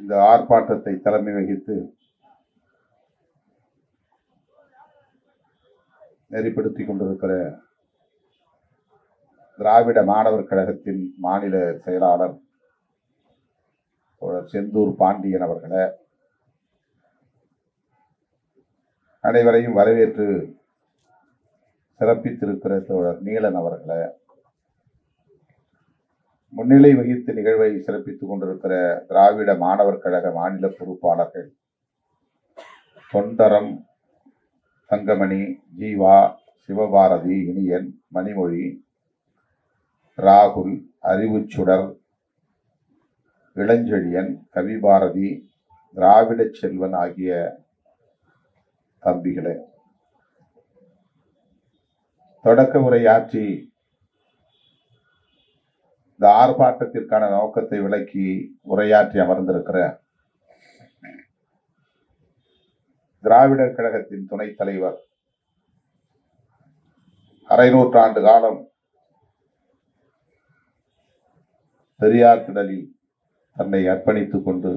இந்த ஆர்ப்பாட்டத்தை தலைமை வகித்து நெறிப்படுத்திக் கொண்டிருக்கிற திராவிட மாணவர் கழகத்தின் மாநில செயலாளர் செந்தூர் பாண்டியன் அவர்களே, அனைவரையும் வரவேற்று சிறப்பித்திருக்கிற தோழர் நீலன் அவர்களே, முன்னிலை வகித்து நிகழ்வை சிறப்பித்துக் கொண்டிருக்கிற திராவிட மாணவர் கழக மாநில பொறுப்பாளர்கள் தொண்டரம், தங்கமணி, ஜீவா, சிவபாரதி, இனியன், மணிமொழி, ராகுல், அறிவுச்சுடர், இளஞ்செழியன், கவிபாரதி, திராவிட செல்வன் ஆகிய தம்பிகளே, தொடக்க உரையாற்றி இந்த ஆர்ப்பாட்டத்திற்கான நோக்கத்தை விளக்கி உரையாற்றி அமர்ந்திருக்கிற திராவிடர் கழகத்தின் துணைத் தலைவர், அரை நூற்றாண்டு காலம் பெரியார் திடலில் தன்னை அர்ப்பணித்துக் கொண்டு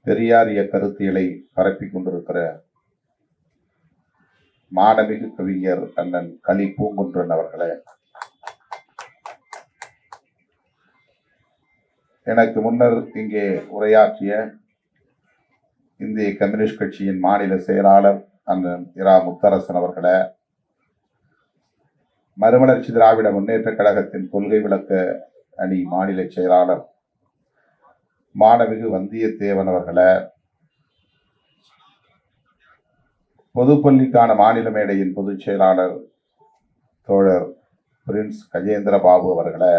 பெரியாரிய கருத்தியலை பரப்பிக் கொண்டிருக்கிற மாணமிகு கவிஞர் அண்ணன் களி பூங்குன்றன் அவர்களே, எனக்கு முன்னர் இங்கே உரையாற்றிய இந்திய கம்யூனிஸ்ட் கட்சியின் மாநில செயலாளர் அண்ணன் இரா முத்தரசன் அவர்களே, மறுமலர்ச்சி திராவிட முன்னேற்ற கழகத்தின் கொள்கை விளக்க அணி மாநில செயலாளர் மாணவிகு வந்தியத்தேவன் அவர்களே, பொதுப்பள்ளிக்கான மாநில மேடையின் பொதுச் செயலாளர் தோழர் பிரின்ஸ் கஜேந்திர பாபு அவர்களே,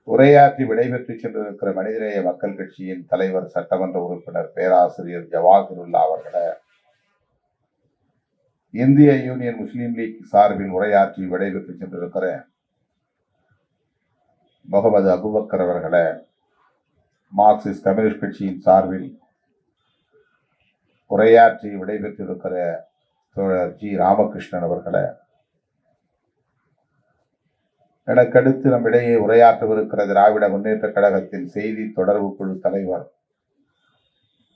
உரையாற்றி விடைபெற்று சென்றிருக்கிற மனிதநேய மக்கள் கட்சியின் தலைவர் சட்டமன்ற உறுப்பினர் பேராசிரியர் ஜவாஹிருல்லா அவர்களே, இந்திய யூனியன் முஸ்லீம் லீக் சார்பில் உரையாற்றி விடைபெற்று சென்றிருக்கிற முகமது அபுபக்கர் அவர்களே, மார்க்சிஸ்ட் கம்யூனிஸ்ட் கட்சியின் சார்பில் உரையாற்றி விடைபெற்றிருக்கிற தோழர் ஜி ராமகிருஷ்ணன் அவர்களே, எனக்கடுத்து நம்மிடையே உரையாற்றவிருக்கிற திராவிட முன்னேற்ற கழகத்தின் செய்தி தொடர்பு குழு தலைவர்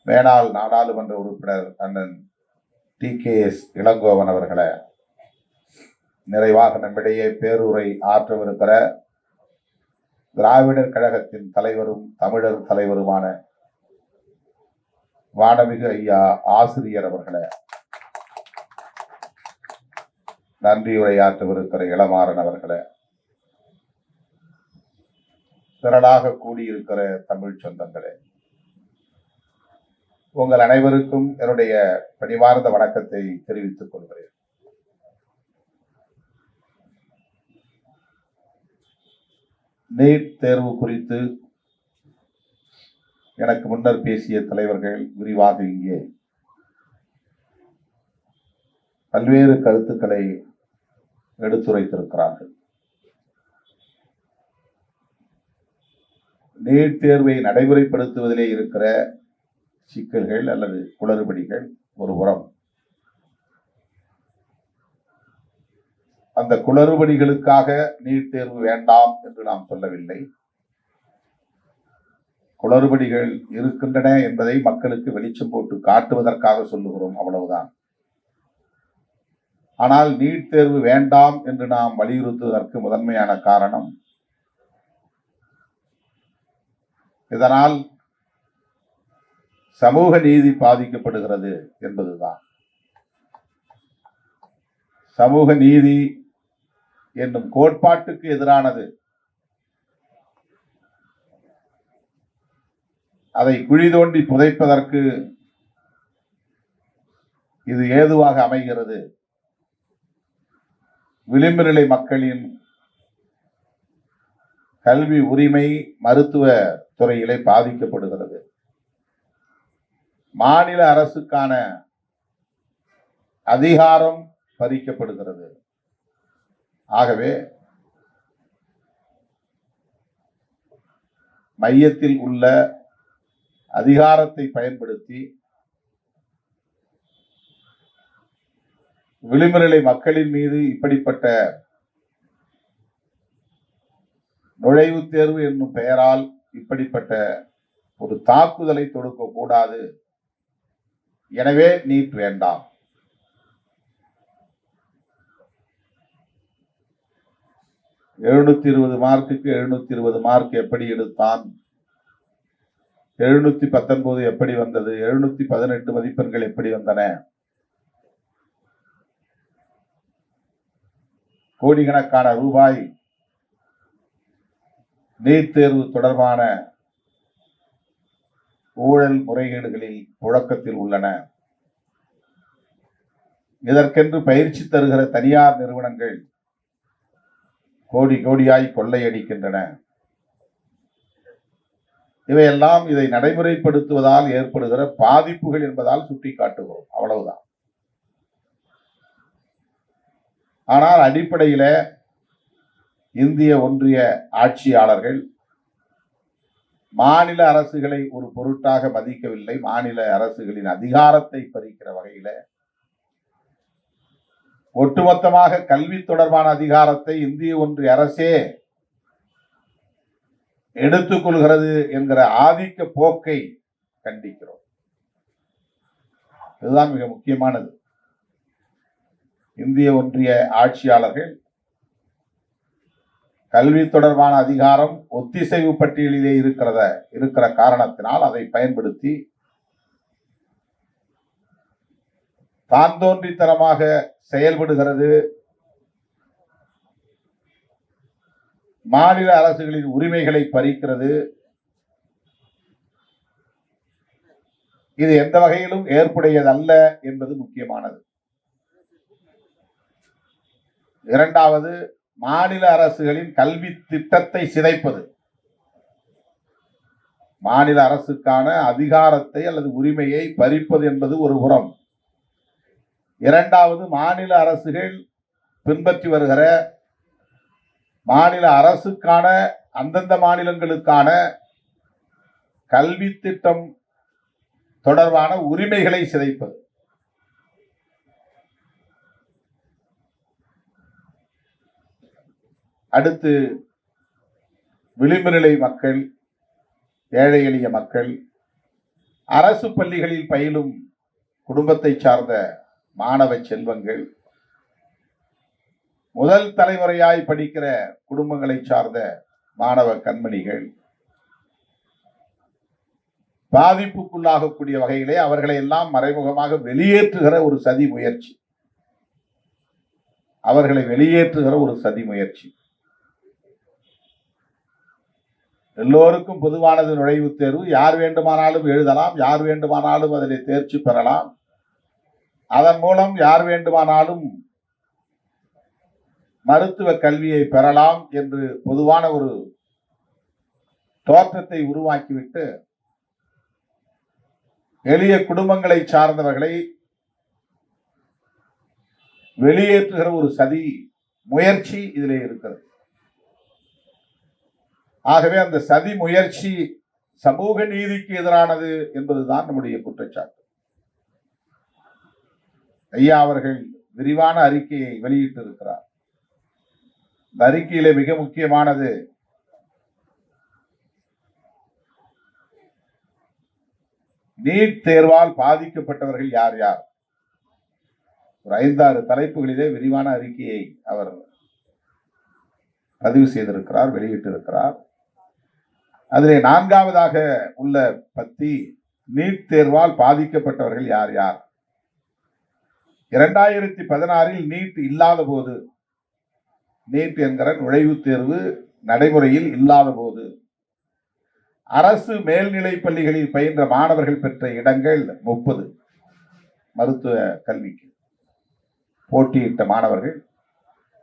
மேனாள் நாடாளுமன்ற உறுப்பினர் அண்ணன் TKS இளங்கோவன் அவர்களே, நிறைவாக நம்மிடையே பேருரை ஆற்றவிருக்கிற திராவிடர் கழகத்தின் தலைவரும் தமிழர் தலைவருமான வானமிகு ஐயா ஆசிரியர் அவர்களே, நன்றியுரையாற்றவிருக்கிற இளமாறன் அவர்களே, திரளாக கூடியிருக்கிற தமிழ் சொந்தங்களே, உங்கள் அனைவருக்கும் என்னுடைய பணிவார்ந்த வணக்கத்தை தெரிவித்துக் கொள்கிறேன். நீட் தேர்வு குறித்து எனக்கு முன்னர் பேசிய தலைவர்கள் விரிவாக இங்கே பல்வேறு கருத்துக்களை எடுத்துரைத்திருக்கிறார்கள். நீட் தேர்வை நடைமுறைப்படுத்துவதிலே இருக்கிற சிக்கல்கள் அல்லது குளறுபடிகள் ஒரு புறம், அந்த குளறுபடிகளுக்காக நீட் தேர்வு வேண்டாம் என்று நாம் சொல்லவில்லை. குளறுபடிகள் இருக்கின்றன என்பதை மக்களுக்கு வெளிச்சம் போட்டு காட்டுவதற்காக சொல்லுகிறோம், அவ்வளவுதான். ஆனால் நீட் தேர்வு வேண்டாம் என்று நாம் வலியுறுத்துவதற்கு முதன்மையான காரணம், இதனால் சமூக நீதி பாதிக்கப்படுகிறது என்பதுதான். சமூக நீதி என்னும் கோட்பாட்டுக்கு எதிரானது. அதை குழி தோண்டி புதைப்பதற்கு இது ஏதுவாக அமைகிறது. விளிம்பு நிலை மக்களின் கல்வி உரிமை மருத்துவ துறையிலே பாதிக்கப்படுகிறது. மாநில அரசுக்கான அதிகாரம் பறிக்கப்படுகிறது. ஆகவே மையத்தில் உள்ள அதிகாரத்தை பயன்படுத்தி விளிம்பு நிலை மக்களின் மீது இப்படிப்பட்ட நுழைவுத் தேர்வு என்னும் பெயரால் இப்படிப்பட்ட ஒரு தாக்குதலை தொடுக்க கூடாது. எனவே நீட் வேண்டாம். எழுநூத்தி 20 மார்க்குக்கு 720 மார்க் எப்படி எடுத்தான்? 719 எப்படி வந்தது? 718 மதிப்பெண்கள் எப்படி வந்தன? கோடிக்கணக்கான ரூபாய் நீட் தேர்வு தொடர்பான ஊழல் முறைகேடுகளில் புழக்கத்தில் உள்ளன. இதற்கென்று பயிற்சி தருகிற தனியார் நிறுவனங்கள் கோடி கோடியாய் கொள்ளையடிக்கின்றன. இவையெல்லாம் இதை நடைமுறைப்படுத்துவதால் ஏற்படுகிற பாதிப்புகள் என்பதால் சுட்டிக்காட்டுகிறோம். அவ்வளவுதான். ஆனால் அடிப்படையில இந்திய ஒன்றிய ஆட்சியாளர்கள் மாநில அரசுகளை ஒரு பொருட்டாக மதிக்கவில்லை. மாநில அரசுகளின் அதிகாரத்தை பறிக்கிற வகையில ஒட்டுமொத்தமாக கல்வி தொடர்பான அதிகாரத்தை இந்திய ஒன்றிய அரசே எடுத்துக்கொள்கிறது என்கிற ஆதிக்க போக்கை கண்டிக்கிறோம். இதுதான் மிக முக்கியமானது. இந்திய ஒன்றிய ஆட்சியாளர்கள் கல்வி தொடர்பான அதிகாரம் ஒத்திசைவு பட்டியலிலே இருக்கிற காரணத்தினால் அதை பயன்படுத்தி தான் தோன்றித்தனமாக செயல்படுகிறது. மாநில அரசுகளின் உரிமைகளை பறிக்கிறது. இது எந்த வகையிலும் ஏற்புடையதல்ல என்பது முக்கியமானது. இரண்டாவது, மாநில அரசுகளின் கல்வி திட்டத்தை சிதைப்பது. மாநில அரசுக்கான அதிகாரத்தை அல்லது உரிமையை பறிப்பது என்பது ஒரு புறம். இரண்டாவது, மாநில அரசுகள் பின்பற்றி வருகிற மாநில அரசுக்கான அந்தந்த மாநிலங்களுக்கான கல்வி திட்டம் தொடர்பான உரிமைகளை சிதைப்பது. அடுத்து, விளிம்பு நிலை மக்கள், ஏழை எளிய மக்கள், அரசு பள்ளிகளில் பயிலும் குடும்பத்தை சார்ந்த மாணவ செல்வங்கள், முதல் தலைமுறையாய் படிக்கிற குடும்பங்களை சார்ந்த மாணவ கண்மணிகள் பாதிப்புக்குள்ளாகக்கூடிய வகையிலே அவர்களை எல்லாம் மறைமுகமாக வெளியேற்றுகிற ஒரு சதி முயற்சி. அவர்களை வெளியேற்றுகிற ஒரு சதி முயற்சி. எல்லோருக்கும் பொதுவானது நுழைவுத் தேர்வு. யார் வேண்டுமானாலும் எழுதலாம், யார் வேண்டுமானாலும் அதில் தேர்ச்சி பெறலாம். அதன் மூலம் யார் வேண்டுமானாலும் மருத்துவ கல்வியை பெறலாம் என்று பொதுவான ஒரு தோற்றத்தை உருவாக்கிவிட்டு எளிய குடும்பங்களை சார்ந்தவர்களை வெளியேற்றுகிற ஒரு சதி முயற்சி இதிலே இருக்கிறது. ஆகவே அந்த சதி முயற்சி சமூக நீதிக்கு எதிரானது என்பதுதான் நம்முடைய குற்றச்சாட்டு. ஐயா அவர்கள் விரிவான அறிக்கையை வெளியிட்டிருக்கிறார். இந்த அறிக்கையிலே மிக முக்கியமானது நீட் தேர்வால் பாதிக்கப்பட்டவர்கள் யார் யார். ஒரு 5-6 தலைப்புகளிலே விரிவான அறிக்கையை அவர் பதிவு செய்திருக்கிறார், வெளியிட்டிருக்கிறார். அதிலே 4ஆவதாக உள்ள பத்தி நீட் தேர்வால் பாதிக்கப்பட்டவர்கள் யார் யார். 2016 நீட் இல்லாத போது, நீட் என்கிற நுழைவுத் தேர்வு நடைமுறையில் இல்லாத போது அரசு மேல்நிலை பள்ளிகளில் பயின்ற மாணவர்கள் பெற்ற இடங்கள் 30. மருத்துவ கல்விக்கு போட்டியிட்ட மாணவர்கள்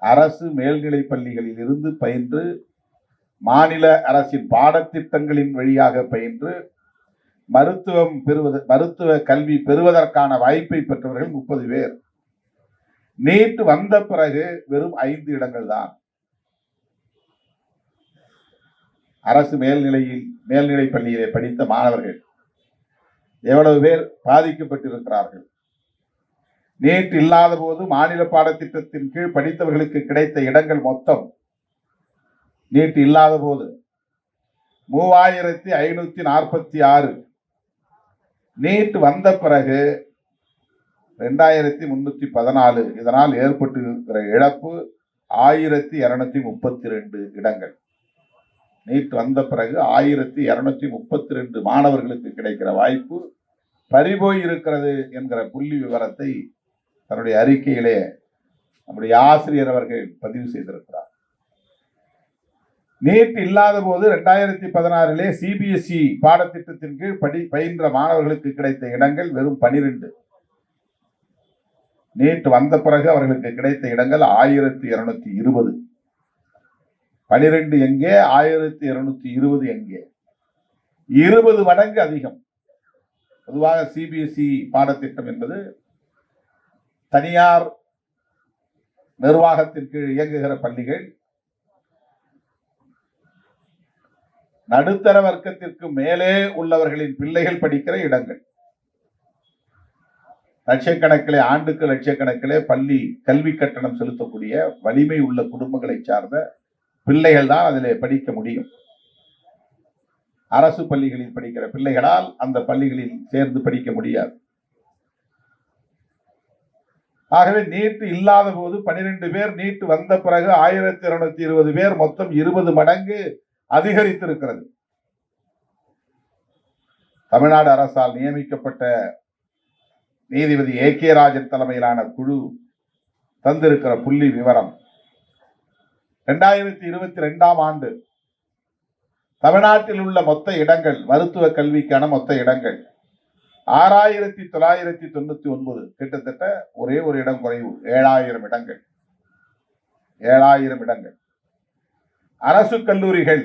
அரசு மேல்நிலை பள்ளிகளில் இருந்து பயின்று மாநில அரசின் பாடத்திட்டங்களின் வழியாக பயின்று மருத்துவ கல்வி பெறுவதற்கான வாய்ப்பை பெற்றவர்கள் 30 பேர். நீட் வந்த பிறகு வெறும் 5 இடங்கள் தான். அரசு மேல்நிலை பள்ளியிலே படித்த மாணவர்கள் எவ்வளவு பேர் பாதிக்கப்பட்டிருக்கிறார்கள். நீட் இல்லாத போது மாநில பாடத்திட்டத்தின் கீழ் படித்தவர்களுக்கு கிடைத்த இடங்கள் மொத்தம் நீட் இல்லாத போது 3546. நீட் வந்த பிறகு 2314. இதனால் ஏற்பட்டிருக்கிற இழப்பு 1232 இடங்கள். நீட் வந்த பிறகு 1232 மாணவர்களுக்கு கிடைக்கிற வாய்ப்பு பறிபோய் இருக்கிறது என்கிற புள்ளி விவரத்தை தன்னுடைய அறிக்கையிலே நம்முடைய ஆசிரியர் அவர்கள் பதிவு செய்திருக்கிறார். நீட் இல்லாத போது 2016 சிபிஎஸ்இ பாடத்திட்டத்தின் கீழ் பயின்ற மாணவர்களுக்கு கிடைத்த இடங்கள் வெறும் 12. நீட் வந்த பிறகு அவர்களுக்கு கிடைத்த இடங்கள் 1220. 12 எங்கே, 1220 எங்கே? 20 மடங்கு அதிகம். பொதுவாக சிபிஎஸ்இ பாடத்திட்டம் என்பது தனியார் நிர்வாகத்தின் கீழ் இயங்குகிற பள்ளிகள். நடுத்தர வர்க்கத்திற்கு மேலே உள்ளவர்களின் பிள்ளைகள் படிக்கிற இடங்கள். லட்சக்கணக்கிலே, ஆண்டுக்கு லட்சக்கணக்கிலே பள்ளி கல்வி கட்டணம் செலுத்தக்கூடிய வலிமை உள்ள குடும்பங்களை சார்ந்த பிள்ளைகள் தான் அதிலே படிக்க முடியும். அரசு பள்ளிகளில் படிக்கிற பிள்ளைகளால் அந்த பள்ளிகளில் சேர்ந்து படிக்க முடியாது. ஆகவே நீட் இல்லாத போது 12 பேர், நீட் வந்த பிறகு 1220 பேர், மொத்தம் 20 மடங்கு அதிகரித்திருக்கிறது. தமிழ்நாடு அரசால் நியமிக்கப்பட்ட நீதிபதி AK ராஜன் தலைமையிலான குழு தந்திருக்கிற புள்ளி விவரம் 2022 ஆண்டு தமிழ்நாட்டில் உள்ள மொத்த இடங்கள், மருத்துவ கல்விக்கான மொத்த இடங்கள் 6999. கிட்டத்தட்ட ஒரே ஒரு இடம் குறைவு, 7000 இடங்கள். 7000 இடங்கள். அரசு கல்லூரிகள்,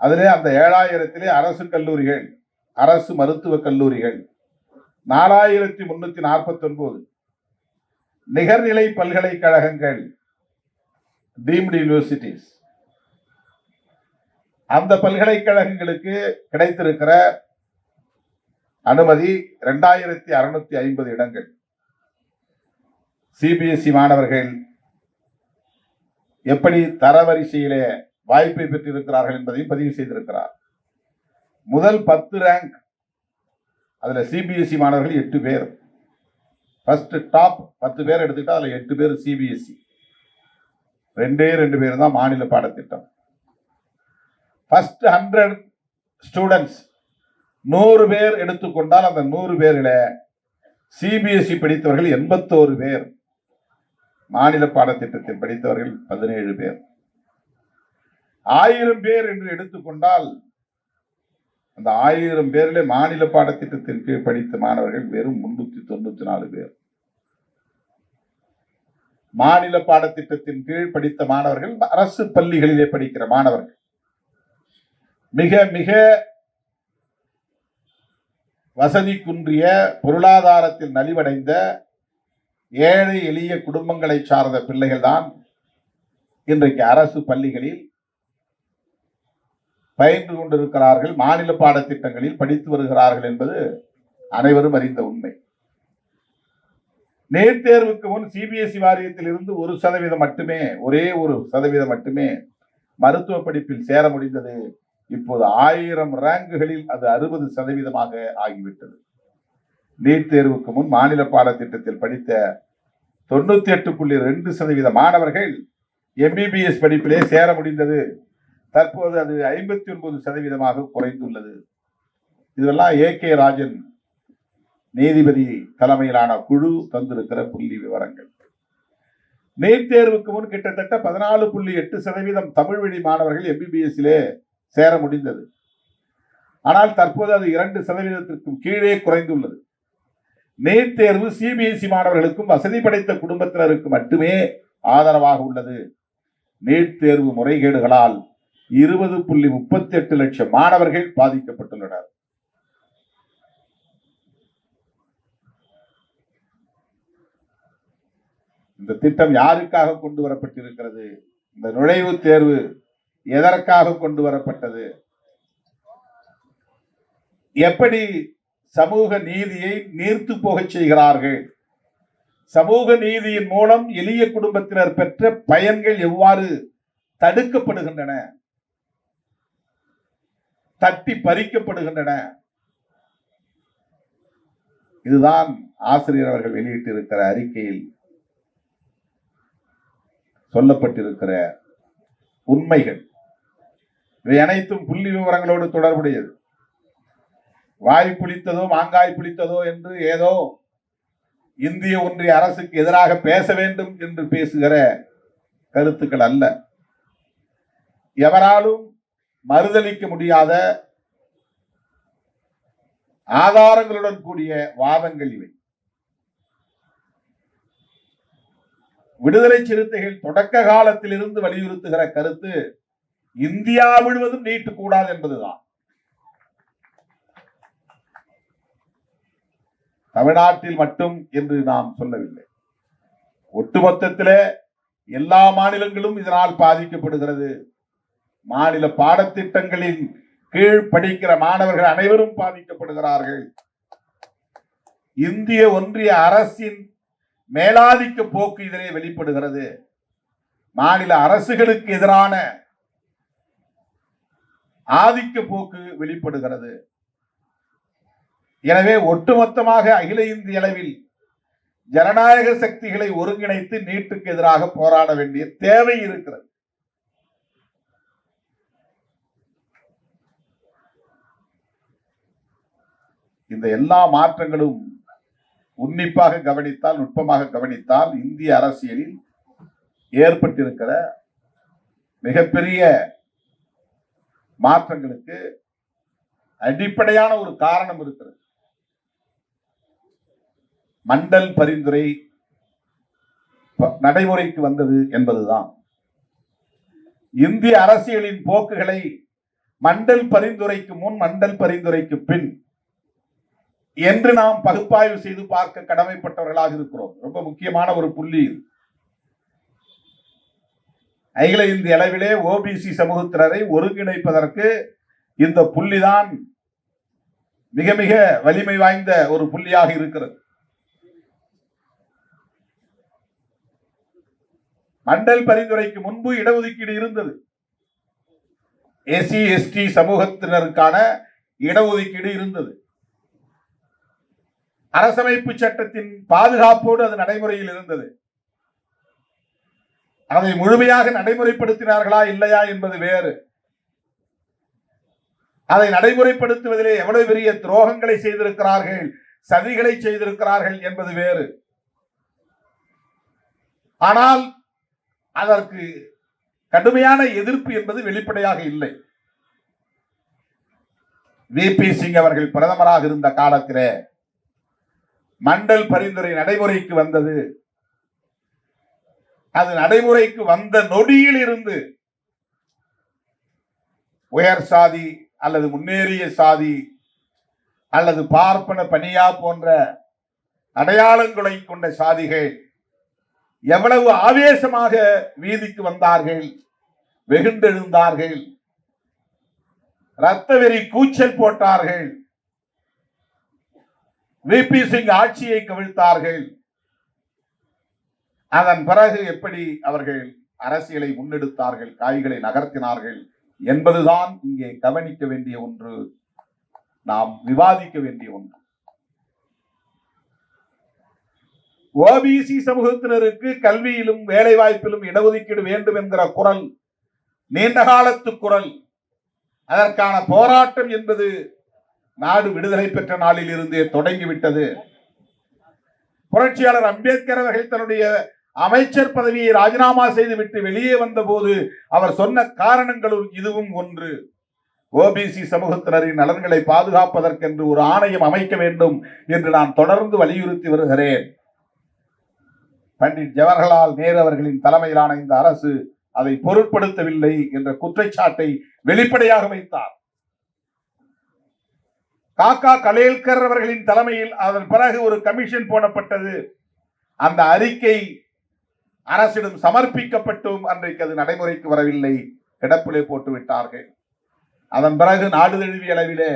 அதிலே அந்த 7000 அரசு கல்லூரிகள், அரசு மருத்துவக் கல்லூரிகள் 4349. நிகர்நிலை பல்கலைக்கழகங்கள், டீம்டு யூனிவர்சிட்டிஸ், அந்த பல்கலைக்கழகங்களுக்கு கிடைத்திருக்கிற அனுமதி 2650 இடங்கள். சிபிஎஸ்இ மாணவர்கள் எப்படி தரவரிசையிலே வாய்ப்பை பெற்றிருக்கிறார்கள் என்பதையும் பதிவு செய்திருக்கிறார். முதல் 10 ரேங்க், அதுல சிபிஎஸ்இ மாணவர்கள் 8 பேர். ஃபர்ஸ்ட் டாப் 10 பேர் எடுத்துக்கிட்டா அதுல 8 பேர் சிபிஎஸ்இ, 2 பேர் தான் மாநில பாடத்திட்டம். ஃபர்ஸ்ட் 100 ஸ்டூடெண்ட்ஸ், 100 பேர் எடுத்துக்கொண்டால் அந்த 100 பேரில் சிபிஎஸ்இ படித்தவர்கள் 81 பேர், மாநில பாடத்திட்டத்தில் படித்தவர்கள் 17 பேர். 1000 பேர் என்று எடுத்துக்கொண்டால் அந்த 1000 பேரிலே மாநில பாடத்திட்டத்தின் கீழ் படித்த மாணவர்கள் வெறும் 394 பேர். மாநில பாடத்திட்டத்தின் கீழ் படித்த மாணவர்கள் அரசு பள்ளிகளிலே படிக்கிற மாணவர்கள். மிக மிக வசதி குன்றிய, பொருளாதாரத்தில் நலிவடைந்த ஏழை எளிய குடும்பங்களை சார்ந்த பிள்ளைகள் தான் இன்றைக்கு அரசு பள்ளிகளில் பயின்று கொண்டிருக்கிறார்கள், மாநில பாடத்திட்டங்களில் படித்து வருகிறார்கள் என்பது அனைவரும் அறிந்த உண்மை. நேர் தேர்வுக்கு முன் சிபிஎஸ்இ வாரியத்தில் இருந்து 1% மட்டுமே, ஒரே 1% மட்டுமே மருத்துவ படிப்பில் சேர முடிந்தது. இப்போது 1000 ரேங்குகளில் அது 60% ஆகிவிட்டது. நீட் தேர்வுக்கு முன் மாநில பாடத்திட்டத்தில் படித்த 98.2% மாணவர்கள் எம்பிபிஎஸ் படிப்பிலே சேர முடிந்தது. தற்போது அது 59% குறைந்துள்ளது. இதெல்லாம் AK ராஜன் நீதிபதி தலைமையிலான குழு தந்திருக்கிற புள்ளி விவரங்கள். நீட் தேர்வுக்கு முன் கிட்டத்தட்ட 14.8% தமிழ் வழி மாணவர்கள் எம்பிபிஎஸ்லே சேர முடிந்தது. ஆனால் தற்போது அது 2%க்கும் கீழே குறைந்துள்ளது. நீட் தேர்வு சிபிஎஸ்இ மாணவர்களுக்கும் வசதி படைத்த குடும்பத்தினருக்கு மட்டுமே ஆதரவாக உள்ளது. நீட் தேர்வு முறைகேடுகளால் 20.38 லட்சம் மாணவர்கள் பாதிக்கப்பட்டுள்ளனர். இந்த திட்டம் யாருக்காக கொண்டு வரப்பட்டிருக்கிறது? இந்த நுழைவுத் தேர்வு எதற்காக கொண்டு வரப்பட்டது? எப்படி சமூக நீதியை நீர்த்து போக செய்கிறார்கள்? சமூக நீதியின் மூலம் எளிய குடும்பத்தினர் பெற்ற பயன்கள் எவ்வாறு தடுக்கப்படுகின்றன? தட்டி பறிக்கப்படுகின்றன. இதுதான் ஆசிரியர் அவர்கள் வெளியிட்டிருக்கிற அறிக்கையில் சொல்லப்பட்டிருக்கிற உண்மைகள். இவை அனைத்தும் புள்ளி விவரங்களோடு தொடர்புடையது. வாய் புளித்ததோ மாங்காய் புளித்ததோ என்று ஏதோ இந்திய ஒன்றிய அரசுக்கு எதிராக பேச வேண்டும் என்று பேசுகிற கருத்துக்கள் அல்ல. எவராலும் மறுதலிக்க முடியாத ஆதாரங்களுடன் கூடிய வாதங்கள் இவை. விடுதலை சிறுத்தைகள் தொடக்க காலத்தில் இருந்து வலியுறுத்துகிற கருத்து இந்தியா முழுவதும் நீட்டக்கூடாது என்பதுதான். தமிழ்நாட்டில் மட்டும் என்று நாம் சொல்லவில்லை. ஒட்டுமொத்தத்தில் எல்லா மாநிலங்களும் இதனால் பாதிக்கப்படுகிறது. மாநில பாடத்திட்டங்களின் கீழ் படிக்கிற மாணவர்கள் அனைவரும் பாதிக்கப்படுகிறார்கள். இந்திய ஒன்றிய அரசின் மேலாதிக்க போக்கு இதிலே வெளிப்படுகிறது. மாநில அரசுகளுக்கு எதிரான ஆதிக்க போக்கு வெளிப்படுகிறது. எனவே ஒட்டுமொத்தமாக அகில இந்திய அளவில் ஜனநாயக சக்திகளை ஒருங்கிணைத்து நீட்டுக்கு எதிராக போராட வேண்டிய தேவை இருக்கிறது. இந்த எல்லா மாற்றங்களும் உன்னிப்பாக கவனித்தால், நுட்பமாக கவனித்தால், இந்திய அரசியலில் ஏற்பட்டிருக்கிற மிகப்பெரிய மாற்றங்களுக்கு அடிப்படையான ஒரு காரணம் இருக்கிறது. மண்டல் பரிந்துரை நடைமுறைக்கு வந்தது என்பதுதான். இந்திய அரசியலின் போக்குகளை மண்டல் பரிந்துரைக்கு முன், மண்டல் பரிந்துரைக்கு பின் என்று நாம் பகுப்பாய்வு செய்து பார்க்க கடமைப்பட்டவர்களாக இருக்கிறோம். ரொம்ப முக்கியமான ஒரு புள்ளி. அகில இந்திய அளவிலே ஓபிசி சமூகத்தினரை ஒருங்கிணைப்பதற்கு இந்த புள்ளிதான் மிக மிக வலிமை வாய்ந்த ஒரு புள்ளியாக இருக்கிறது. மண்டல் பரிந்துரைக்கு முன்பு இடஒதுக்கீடு இருந்தது. எஸ்சி எஸ்டி சமூகத்தினருக்கான இடஒதுக்கீடு இருந்தது. அரசமைப்பு சட்டத்தின் பாதுகாப்போடு அது நடைமுறையில் இருந்தது. அதை முழுமையாக நடைமுறைப்படுத்தினார்களா இல்லையா என்பது வேறு. அதை நடைமுறைப்படுத்துவதிலே எவ்வளவு பெரிய துரோகங்களை செய்திருக்கிறார்கள், சதிகளை செய்திருக்கிறார்கள் என்பது வேறு. ஆனால் அதற்கு கடுமையான எதிர்ப்பு என்பது வெளிப்படையாக இல்லை. விபி சிங் அவர்கள் பிரதமராக இருந்த காலத்திலே மண்டல் பரிந்துரை நடைமுறைக்கு வந்தது. அது நடைமுறைக்கு வந்த நொடியில் இருந்து உயர் சாதி அல்லது முன்னேறிய சாதி அல்லது பார்ப்பன பனியா போன்ற அடையாளங்களை கொண்ட சாதிகள் எவ்வளவு ஆவேசமாக வீதிக்கு வந்தார்கள், வெகுண்டெழுந்தார்கள், இரத்த வெறி கூச்சல் போட்டார்கள், விபி சிங் ஆட்சியை கவிழ்த்தார்கள். அதன் பிறகு எப்படி அவர்கள் அரசியலை முன்னெடுத்தார்கள், காய்களை நகர்த்தினார்கள் என்பதுதான் இங்கே கவனிக்க வேண்டிய ஒன்று, நாம் விவாதிக்க வேண்டிய ஒன்று. ஓபிசி சமூகத்தினருக்கு கல்வியிலும் வேலை வாய்ப்பிலும் இடஒதுக்கீடு வேண்டும் என்கிற குரல் நீண்ட காலத்து குரல். அதற்கான போராட்டம் என்பது நாடு விடுதலை பெற்ற நாளில் இருந்தே தொடங்கிவிட்டது. புரட்சியாளர் அம்பேத்கர் அவர்கள் தன்னுடைய அமைச்சர் பதவியை ராஜினாமா செய்துவிட்டு வெளியே வந்த போது அவர் சொன்ன காரணங்களும் இதுவும் ஒன்று. ஓபிசி சமூகத்தினரின் நலன்களை பாதுகாப்பதற்கென்று ஒரு ஆணையம் அமைக்க வேண்டும் என்று நான் தொடர்ந்து வலியுறுத்தி வருகிறேன். பண்டிட் ஜவஹர்லால் நேரு அவர்களின் தலைமையிலான இந்த அரசு அதை பொருட்படுத்தவில்லை என்ற குற்றச்சாட்டை வெளிப்படையாக வைத்தார். காக்கா கலேல்கர் அவர்களின் தலைமையில் அதன் பிறகு ஒரு கமிஷன் போடப்பட்டது. அந்த அறிக்கை அரசிடம் சமர்ப்பிக்கப்பட்டும் அன்றைக்கு அது நடைமுறைக்கு வரவில்லை, கிடப்பிலே போட்டு விட்டார்கள். அதன் பிறகு நாடு தழுவிய அளவிலே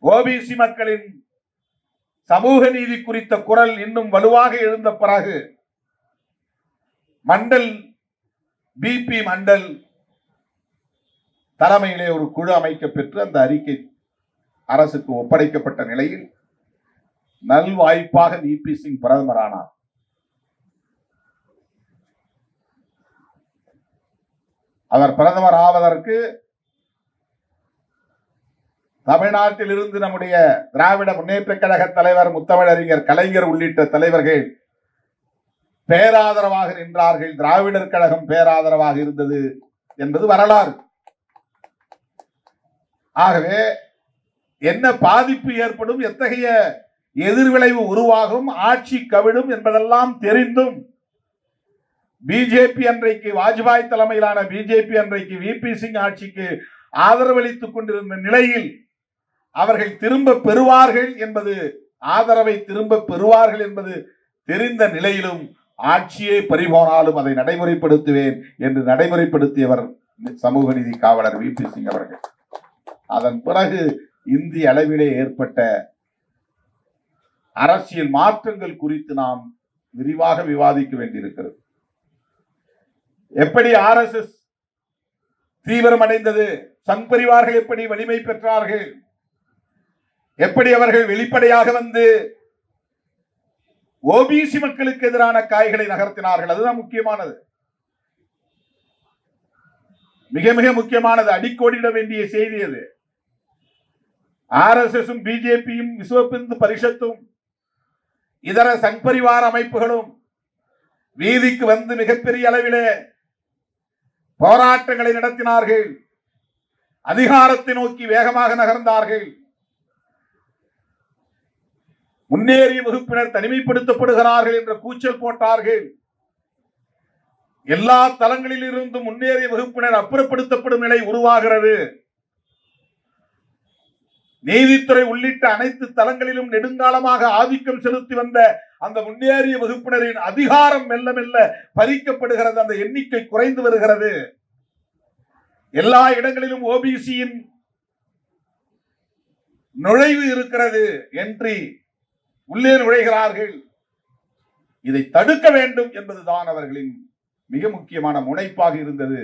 ஓபிசி மக்களின் சமூக நீதி குறித்த குரல் இன்னும் வலுவாக எழுந்த பிறகு மண்டல் பிபி மண்டல் தலைமையிலே ஒரு குழு அமைக்கப்பெற்று அந்த அறிக்கை அரசுக்கு ஒப்படைக்கப்பட்ட நிலையில் நல்வாய்ப்பாக விபி சிங் பிரதமரானார். அவர் பிரதமர் ஆவதற்கு தமிழ்நாட்டில் இருந்து நம்முடைய திராவிட முன்னேற்ற கழக தலைவர் முத்தமிழறிஞர் கலைஞர் உள்ளிட்ட தலைவர்கள் பேராதரவாக நின்றார்கள். திராவிடர் கழகம் பேராதரவாக இருந்தது என்பது வரலாறு. ஆகவே என்ன பாதிப்பு ஏற்படும், எத்தகைய எதிர்விளைவு உருவாகும், ஆட்சி கவிழும் என்பதெல்லாம் தெரிந்தும் பிஜேபி அன்றைக்கு வாஜ்பாய் தலைமையிலான பிஜேபி அன்றைக்கு விபி சிங் ஆட்சிக்கு ஆதரவளித்துக் கொண்டிருந்த நிலையில் அவர்கள் திரும்ப பெறுவார்கள் என்பது, ஆதரவை திரும்ப பெறுவார்கள் என்பது தெரிந்த நிலையிலும் ஆட்சியே பறிபோனாலும் அதை நடைமுறைப்படுத்துவேன் என்று நடைமுறைப்படுத்தியவர் சமூக நீதி காவலர் விபி சிங் அவர்கள். அதன் பிறகு இந்திய அளவிலே ஏற்பட்ட அரசியல் மாற்றங்கள் குறித்து நாம் விரிவாக விவாதிக்க வேண்டியிருக்கிறது. எப்படி RSS தீவிரமடைந்தது, சங் பரிவார்கள் எப்படி வலிமை பெற்றார்கள், எப்படி அவர்கள் வெளிப்படையாக வந்து ஓபிசி மக்களுக்கு எதிரான காய்களை நகர்த்தினார்கள். அதுதான் முக்கியமானது, மிக மிக முக்கியமானது, அடிக்கோடிட வேண்டிய செய்தி அது. RSSும் பிஜேபியும் விஸ்வ பரிஷத்தும் இதர சங் பரிவார அமைப்புகளும் வீதிக்கு வந்து மிகப்பெரிய அளவிலே போராட்டங்களை நடத்தினார்கள். அதிகாரத்தை நோக்கி வேகமாக நகர்ந்தார்கள். முன்னேறிய வகுப்பினர் தனிமைப்படுத்தப்படுகிறார்கள் என்ற கூச்சல் போட்டார்கள். எல்லா தளங்களில் இருந்து முன்னேறிய வகுப்பினர் அப்புறப்படுத்தப்படும் நிலை உருவாகிறது. நீதித்துறை உள்ளிட்ட அனைத்து தளங்களிலும் நெடுங்காலமாக ஆதிக்கம் செலுத்தி வந்த அந்த முன்னேறிய வகுப்பினரின் அதிகாரம் மெல்ல மெல்ல பறிக்கப்படுகிறது. அந்த எண்ணிக்கை குறைந்து வருகிறது. எல்லா இடங்களிலும் ஓபிசியின் நுழைவு இருக்கிறது. என்ட்ரி, உள்ளே நுழைகிறார்கள். இதை தடுக்க வேண்டும் என்பதுதான் அவர்களின் மிக முக்கியமான முனைப்பாக இருந்தது.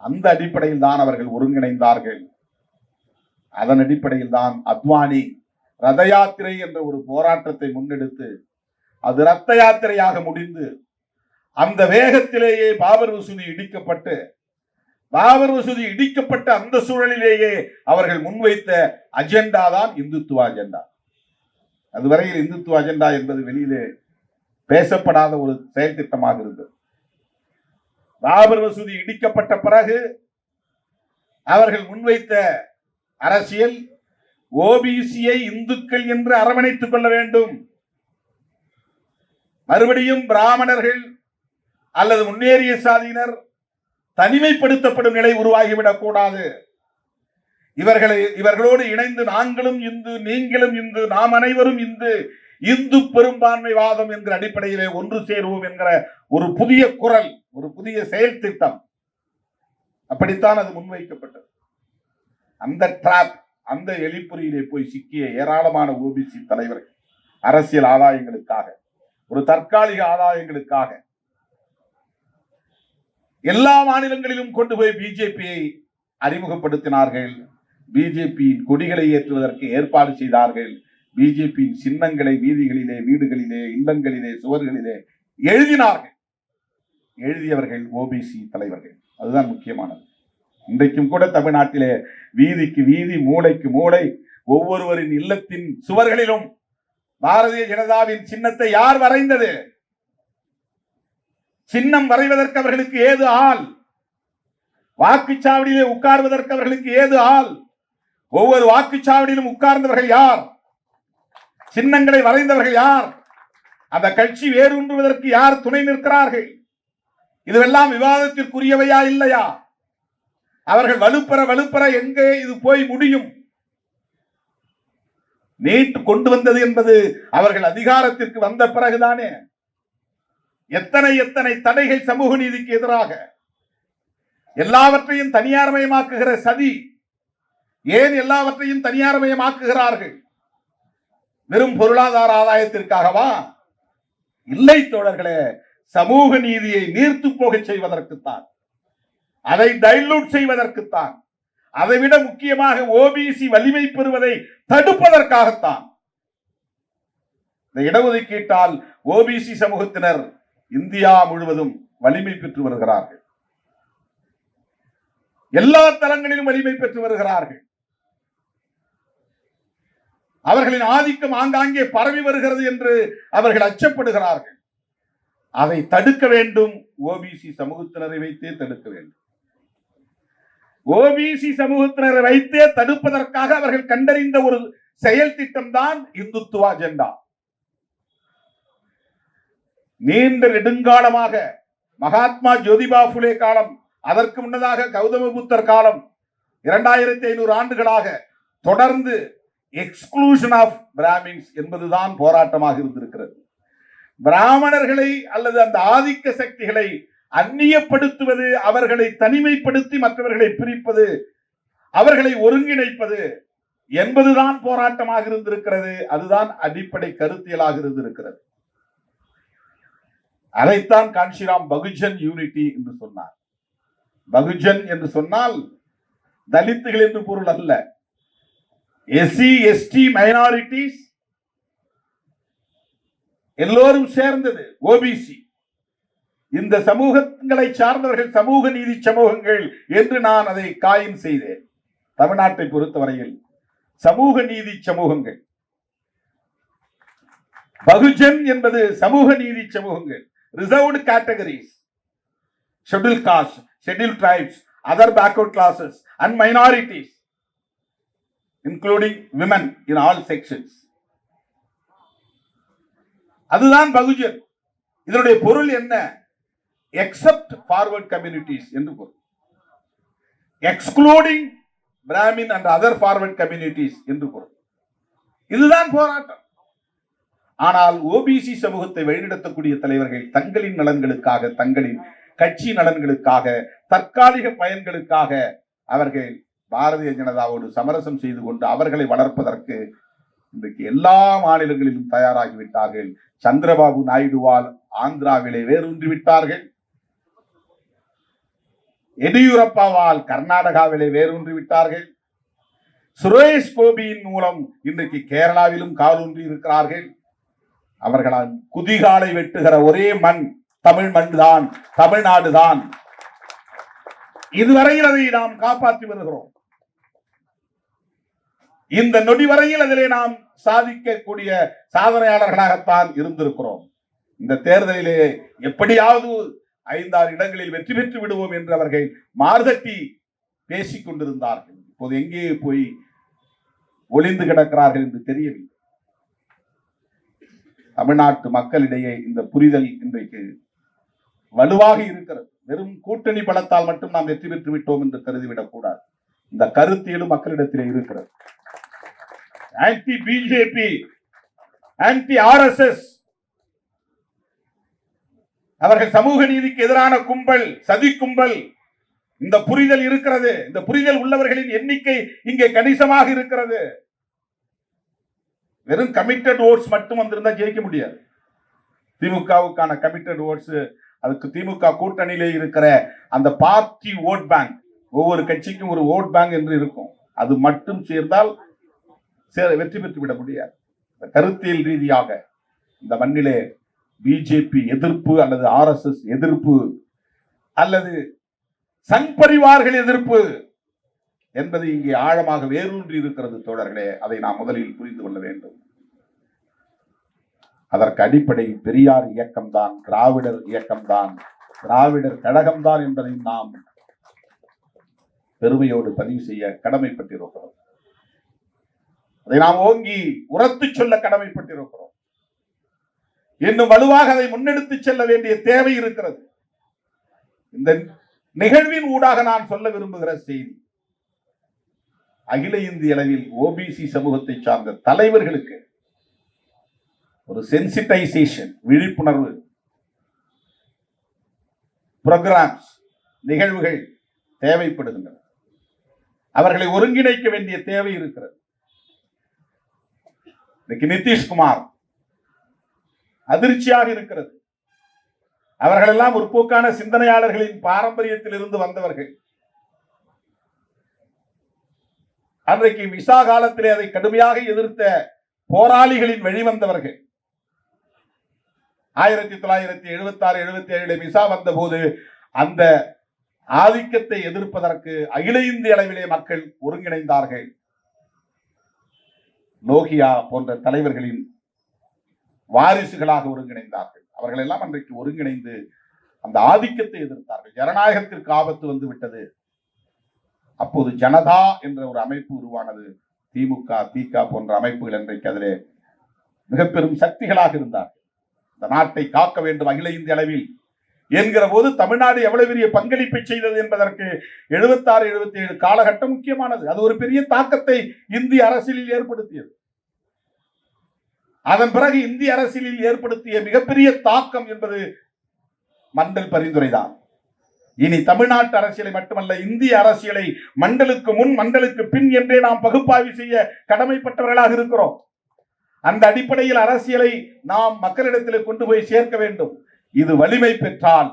அந்த அடிப்படையில் தான் அவர்கள் ஒருங்கிணைந்தார்கள். அதன் அடிப்படையில் தான் அத்வானி ரத யாத்திரை என்ற ஒரு போராட்டத்தை முன்னெடுத்து அது ரத்த யாத்திரையாக முடிந்து அந்த வேகத்திலேயே பாபர் மசூதி இடிக்கப்பட்டு, பாபர் மசூதி இடிக்கப்பட்ட அந்த சூழலிலேயே அவர்கள் முன்வைத்த அஜெண்டா தான் இந்துத்துவ அஜெண்டா. அதுவரையில் இந்துத்துவ அஜெண்டா என்பது வெளியிலே பேசப்படாத ஒரு செயல் திட்டமாக இருந்தது. பாபர் மசூதி இடிக்கப்பட்ட பிறகு அவர்கள் முன்வைத்த அரசியல் ஓபிசியை இந்துக்கள் என்று அரவணைத்துக் கொள்ள வேண்டும். மறுபடியும் பிராமணர்கள் அல்லது முன்னேறிய சாதியினர் தனிமைப்படுத்தப்படும் நிலை உருவாகிவிடக் கூடாது. இவர்களோடு இணைந்து நாங்களும் இந்து, நீங்களும் இந்து, நாம் அனைவரும் இந்து, இந்து பெரும்பான்மை வாதம் என்கிற அடிப்படையிலே ஒன்று சேருவோம் என்கிற ஒரு புதிய குரல், ஒரு புதிய செயல் திட்டம், அப்படித்தான் அது முன்வைக்கப்பட்டது. அந்த டிராப், அந்த எலிப்புரியிலே போய் சிக்கிய ஏராளமான ஓபிசி தலைவர்கள் அரசியல் ஆதாயங்களுக்காக, ஒரு தற்காலிக ஆதாயங்களுக்காக எல்லா மாநிலங்களிலும் கொண்டு போய் பிஜேபியை அறிமுகப்படுத்தினார்கள். பிஜேபியின் கொடிகளை ஏற்றுவதற்கு ஏற்பாடு செய்தார்கள். பிஜேபியின் சின்னங்களை வீதிகளிலே, வீடுகளிலே, இல்லங்களிலே, சுவர்களிலே எழுதினார்கள். எழுதியவர்கள் ஓபிசி தலைவர்கள். அதுதான் முக்கியமானது. இன்றைக்கும் கூட தமிழ்நாட்டிலே வீதிக்கு வீதி, மூளைக்கு மூளை, ஒவ்வொருவரின் இல்லத்தின் சுவர்களிலும் பாரதிய ஜனதாவின் சின்னத்தை யார் வரைந்தது? சின்னம் வரைவதற்கு அவர்களுக்கு ஏது ஆள்? வாக்குச்சாவடியிலே உட்கார்வதற்கு அவர்களுக்கு ஏது ஆள்? ஒவ்வொரு வாக்குச்சாவடியிலும் உட்கார்ந்தவர்கள் யார்? சின்னங்களை வரைந்தவர்கள் யார்? அந்த கட்சி வேரூன்றுவதற்கு யார் துணை நிற்கிறார்கள்? இதுவெல்லாம் விவாதத்திற்குரியவையா இல்லையா? அவர்கள் வலுப்பெற எங்கே இது போய் முடியும்? நீட் கொண்டு வந்தது என்பது அவர்கள் அதிகாரத்திற்கு வந்த பிறகுதானே. எத்தனை எத்தனை தடைகள் சமூக நீதிக்கு எதிராக, எல்லாவற்றையும் தனியார்மயமாக்குகிற சதி. ஏன் எல்லாவற்றையும் தனியார்மயமாக்குகிறார்கள்? வெறும் பொருளாதார ஆதாயத்திற்காகவா? இல்லை தோழர்களே, சமூக நீதியை நீர்த்து போக செய்வதற்குத்தான். அதை டைலூட் செய்வதற்குத்தான். அதைவிட முக்கியமாக ஓபிசி வலிமை பெறுவதை தடுப்பதற்காகத்தான். இந்த இடஒதுக்கீட்டால் ஓபிசி சமூகத்தினர் இந்தியா முழுவதும் வலிமை பெற்று வருகிறார்கள். எல்லா தளங்களிலும் வலிமை பெற்று வருகிறார்கள். அவர்களின் ஆதிக்கம் ஆங்காங்கே பரவி வருகிறது என்று அவர்கள் அச்சப்படுகிறார்கள். அதை தடுக்க வேண்டும். ஓபிசி சமூகத்தினரை வைத்தே தடுக்க வேண்டும். ஓபிசி சமூகத்தினரை வைத்தே தடுப்பதற்காக அவர்கள் கண்டறிந்த ஒரு செயல் திட்டம் தான் இந்துத்துவ அஜெண்டா. நீண்ட நெடுங்காலமாக மகாத்மா ஜோதிபா புலே காலம், அதற்கு முன்னதாக கௌதம புத்தர் காலம், 2500 ஆண்டுகளாக தொடர்ந்து எக்ஸ்க்ளூஷன் ஆஃப் பிராமின்ஸ் என்பதுதான் போராட்டமாக இருந்திருக்கிறது. பிராமணர்களை அல்லது அந்த ஆதிக்க சக்திகளை அந்நியப்படுத்துவது, அவர்களை தனிமைப்படுத்தி மற்றவர்களை பிரிப்பது, அவர்களை ஒருங்கிணைப்பது என்பதுதான் போராட்டமாக இருந்திருக்கிறது. அதுதான் அடிப்படை கருத்தியலாக இருந்திருக்கிறது. அதைத்தான் காஞ்சிராம் பகுஜன் யூனிட்டி என்று சொன்னார். பகுஜன் என்று சொன்னால் தலித்துகள் என்று பொருள் அல்ல. எஸ்சி எஸ்டி மைனாரிட்டிஸ் எல்லோரும் சேர்ந்தது ஓபிசி. இந்த சமூகங்களை சார்ந்தவர்கள் சமூக நீதி சமூகங்கள் என்று நான் அதை காயின் செய்தேன். தமிழ்நாட்டை பொறுத்தவரையில் சமூக நீதி சமூகங்கள். பகுஜன் என்பது சமூக நீதி சமூகங்கள். Reserved categories, schedule cost, schedule tribes, other backward classes and minorities including women in all sections. அதுதான் பகுஜன். இதனுடைய பொருள் என்ன? except forward communities என்று பொருள். excluding Brahmin and other forward communities என்று பொருள். இதுதான் போராட்டம். ஆனால் ஓபிசி சமூகத்தை வழிநடத்தக்கூடிய தலைவர்கள் தங்களின் நலன்களுக்காக, தங்களின் கட்சி நலன்களுக்காக, தற்காலிக பயன்களுக்காக அவர்கள் பாரதிய ஜனதாவோடு சமரசம் செய்து கொண்டு அவர்களை வளர்ப்பதற்கு இன்றைக்கு எல்லா மாநிலங்களிலும் தயாராகிவிட்டார்கள். சந்திரபாபு நாயுடுவால் ஆந்திராவிலே வேரூன்றி விட்டார்கள். எடியூரப்பாவால் கர்நாடகாவிலே வேரூன்றி விட்டார்கள். சுரேஷ் கோபியின் மூலம் இன்றைக்கு கேரளாவிலும் காலூன்றி இருக்கிறார்கள். அவர்களால் குதிகாலை வெட்டுகிற ஒரே மண் தமிழ் மண் தான், தமிழ்நாடு தான். இதுவரையில் அதை நாம் காப்பாற்றி வருகிறோம். இந்த நொடி வரையில் அதிலே நாம் சாதிக்கக்கூடிய சாதனையாளர்களாகத்தான் இருந்திருக்கிறோம். இந்த தேர்தலிலே எப்படியாவது 5-6 இடங்களில் வெற்றி பெற்று விடுவோம் என்று அவர்கள் மார்தட்டி பேசிக் கொண்டிருந்தார்கள். இப்போது எங்கே போய் ஒளிந்து கிடக்கிறார்கள் என்று தெரியவில்லை. தமிழ்நாட்டு மக்களிடையே இந்த புரிதல் இன்றைக்கு வலுவாக இருக்கிறது. வெறும் கூட்டணி பலத்தால் மட்டும் நாம் வெற்றி பெற்று விட்டோம் என்று கருதிவிடக் கூடாது. இந்த கருத்தியலும் மக்களிடத்திலே இருக்கிறது. ஆன்டி பிஜேபி, ஆன்டி ஆர்எஸ்எஸ், அவர்கள் சமூக நீதிக்கு எதிரான கும்பல், சதி கும்பல். இந்த புரிதல் இருக்கிறது. இந்த புரிதல் உள்ளவர்களின் எண்ணிக்கை இங்கே கணிசமாக இருக்கிறது. வெறும் கமிட்டட் ஓட்ஸ் மட்டும் வந்திருந்தா ஜெயிக்க முடியாது. திமுகவுக்கான கமிட்டட் ஓட்ஸ், அதுக்கு திமுக கூட்டணியிலே இருக்கிற அந்த பார்ட்டி ஓட் பேங்க், ஒவ்வொரு கட்சிக்கும் ஒரு ஓட் பேங்க் என்று இருக்கும். அது மட்டும் சேர்ந்தால் வெற்றி பெற்று விட முடியாது. கருத்தியல் ரீதியாக இந்த மண்ணிலே பிஜேபி எதிர்ப்பு அல்லது ஆர்எஸ்எஸ் எதிர்ப்பு அல்லது சங் பரிவார்கள் எதிர்ப்பு என்பது இங்கே ஆழமாக வேரூன்றி இருக்கிறது தோழர்களே. அதை நாம் முதலில் புரிந்து கொள்ள வேண்டும். அதற்கு அடிப்படை பெரியார் இயக்கம்தான், திராவிடர் இயக்கம்தான், திராவிடர் கழகம்தான் என்பதை நாம் பெருமையோடு பதிவு செய்ய கடமைப்பட்டிருக்கிறோம். அதை நாம் ஓங்கி உரத்து சொல்ல கடமைப்பட்டிருக்கிறோம். இன்னும் வலுவாக அதை முன்னெடுத்து செல்ல வேண்டிய தேவை இருக்கிறது. இந்த நிகழ்வின் ஊடாக நான் சொல்ல விரும்புகிற செய்தி, அகில இந்திய அளவில் ஓபிசி சமூகத்தை சார்ந்த தலைவர்களுக்கு ஒரு சென்சிட்டைசேஷன், விழிப்புணர்வு புரோகிராம்ஸ், நிகழ்வுகள் தேவைப்படுகின்றன. அவர்களை ஒருங்கிணைக்க வேண்டிய தேவை இருக்கிறது. இன்னைக்கு நிதிஷ்குமார் அதிர்ச்சியாக இருக்கிறது. அவர்களெல்லாம் முற்போக்கான சிந்தனையாளர்களின் பாரம்பரியத்தில் இருந்து வந்தவர்கள். அன்றைக்கு விசா காலத்திலே அதை கடுமையாக எதிர்த்த போராளிகளின் வெளிவந்தவர்கள். 1976-77 விசா வந்த போது அந்த ஆதிக்கத்தை எதிர்ப்பதற்கு அகில இந்திய அளவிலே மக்கள் ஒருங்கிணைந்தார்கள். லோகியா போன்ற தலைவர்களின் வாரிசுகளாக ஒருங்கிணைந்தார்கள். அவர்கள் எல்லாம் அன்றைக்கு ஒருங்கிணைந்து அந்த ஆதிக்கத்தை எதிர்த்தார்கள். ஜனநாயகத்திற்கு ஆபத்து வந்து விட்டது. அப்போது ஜனதா என்ற ஒரு அமைப்பு உருவானது. திமுக, திக போன்ற அமைப்புகள் இன்றைக்கு அதிலே மிக பெரும் சக்திகளாக இருந்தார்கள். இந்த நாட்டை காக்க வேண்டும் அகில இந்திய அளவில் என்கிற போது தமிழ்நாடு எவ்வளவு பெரிய பங்களிப்பை செய்தது என்பதற்கு 76-77 காலகட்டம் முக்கியமானது. அது ஒரு பெரிய தாக்கத்தை இந்திய அரசியலில் ஏற்படுத்தியது. அதன் பிறகு இந்திய அரசியலில் ஏற்படுத்திய மிகப்பெரிய தாக்கம் என்பது மண்டல் பரிந்துரைதான். இனி தமிழ்நாட்டு அரசியலை மட்டுமல்ல, இந்திய அரசியலை மண்டலுக்கு முன் மண்டலுக்கு பின் என்றே நாம் பகுப்பாய்வு செய்ய கடமைப்பட்டவர்களாக இருக்கிறோம். அந்த அடிப்படையில் அரசியலை நாம் மக்களிடத்தில் கொண்டு போய் சேர்க்க வேண்டும். இது வலிமை பெற்றால்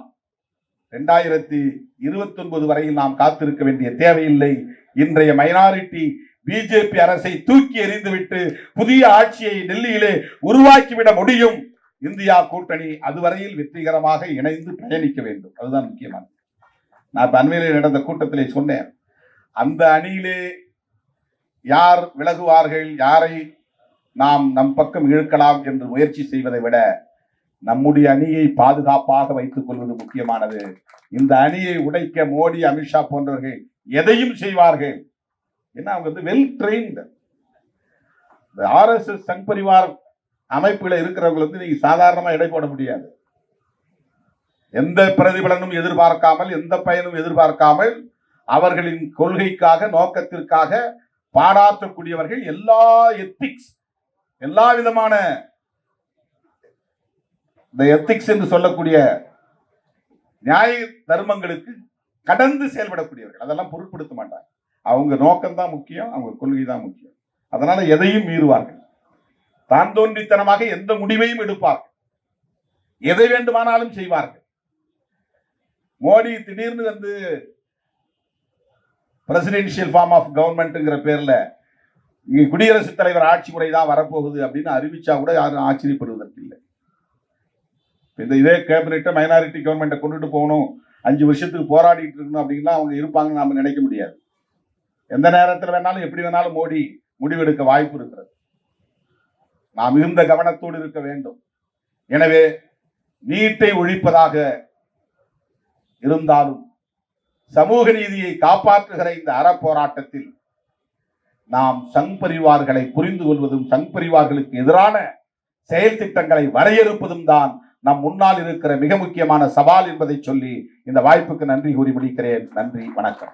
2029 வரையில் நாம் காத்திருக்க வேண்டிய தேவையில்லை. இன்றைய மைனாரிட்டி பிஜேபி அரசை தூக்கி எறிந்துவிட்டு புதிய ஆட்சியை டெல்லியிலே உருவாக்கிவிட முடியும். இந்தியா கூட்டணி அதுவரையில் வெற்றிகரமாக இணைந்து பயணிக்க வேண்டும். அதுதான் முக்கியமானது. நான் அண்மையிலே நடந்த கூட்டத்திலே சொன்னேன், அந்த அணியிலே யார் விலகுவார்கள், யாரை நாம் நம் பக்கம் இழுக்கலாம் என்று முயற்சி செய்வதை விட நம்முடைய அணியை பாதுகாப்பாக வைத்துக் கொள்வது முக்கியமானது. இந்த அணியை உடைக்க மோடி, அமித்ஷா போன்றவர்கள் எதையும் செய்வார்கள். ஏன்னா அவங்க வந்து well trained. RSS Sangh Parivar அமைப்புல இருக்கிறவங்க வந்து நீங்க சாதாரணமா எடை போட முடியாது. எந்த பிரதிபலனும் எதிர்பார்க்காமல், எந்த பயனும் எதிர்பார்க்காமல் அவர்களின் கொள்கைக்காக, நோக்கத்திற்காக பாடாற்றக்கூடியவர்கள். எல்லா எத்திக்ஸ், எல்லா விதமான இந்த எத்திக்ஸ் என்று சொல்லக்கூடிய நியாய தர்மங்களுக்கு கடந்து செயல்படக்கூடியவர்கள். அதெல்லாம் பொருட்படுத்த மாட்டாங்க. அவங்க நோக்கம் தான் முக்கியம், அவங்க கொள்கை தான் முக்கியம். அதனால எதையும் மீறுவார்கள். தான் தோன்றித்தனமாக எந்த முடிவையும் எடுப்பார்கள். எதை வேண்டுமானாலும் செய்வார்கள். மோடி திடீர்னு வந்து பிரசிடென்சியல் ஃபார்ம் ஆஃப் கவர்மெண்ட்ங்கிற பேர்ல இங்க குடியரசுத் தலைவர் ஆட்சி முறை தான் வரப்போகுது அப்படின்னு அறிவிச்சா கூட யாரும் ஆச்சரியப்படுவதற்கு இல்லை. இதே கேபினெட்டை மைனாரிட்டி கவர்மெண்ட்டை கொண்டுட்டு போகணும், 5 வருஷத்துக்கு போராடிட்டு இருக்கணும் அப்படின்னா அவங்க இருப்பாங்கன்னு நாம நினைக்க முடியாது. எந்த நேரத்தில் வேணாலும் எப்படி வேணாலும் மோடி முடிவெடுக்க வாய்ப்பு இருக்கிறது. நாம் மிகுந்த கவனத்தோடு இருக்க வேண்டும். எனவே நீட்டை ஒழிப்பதாக இருந்தாலும் சமூக நீதியை காப்பாற்றுகிற இந்த அறப்போராட்டத்தில் நாம் சங் பரிவார்களை புரிந்து கொள்வதும், சங் பரிவார்களுக்கு எதிரான செயல் திட்டங்களை வரையறுப்பதும் தான் நம் முன்னால் இருக்கிற மிக முக்கியமான சவால் என்பதை சொல்லி இந்த வாய்ப்புக்கு நன்றி கூறி முடிக்கிறேன். நன்றி, வணக்கம்.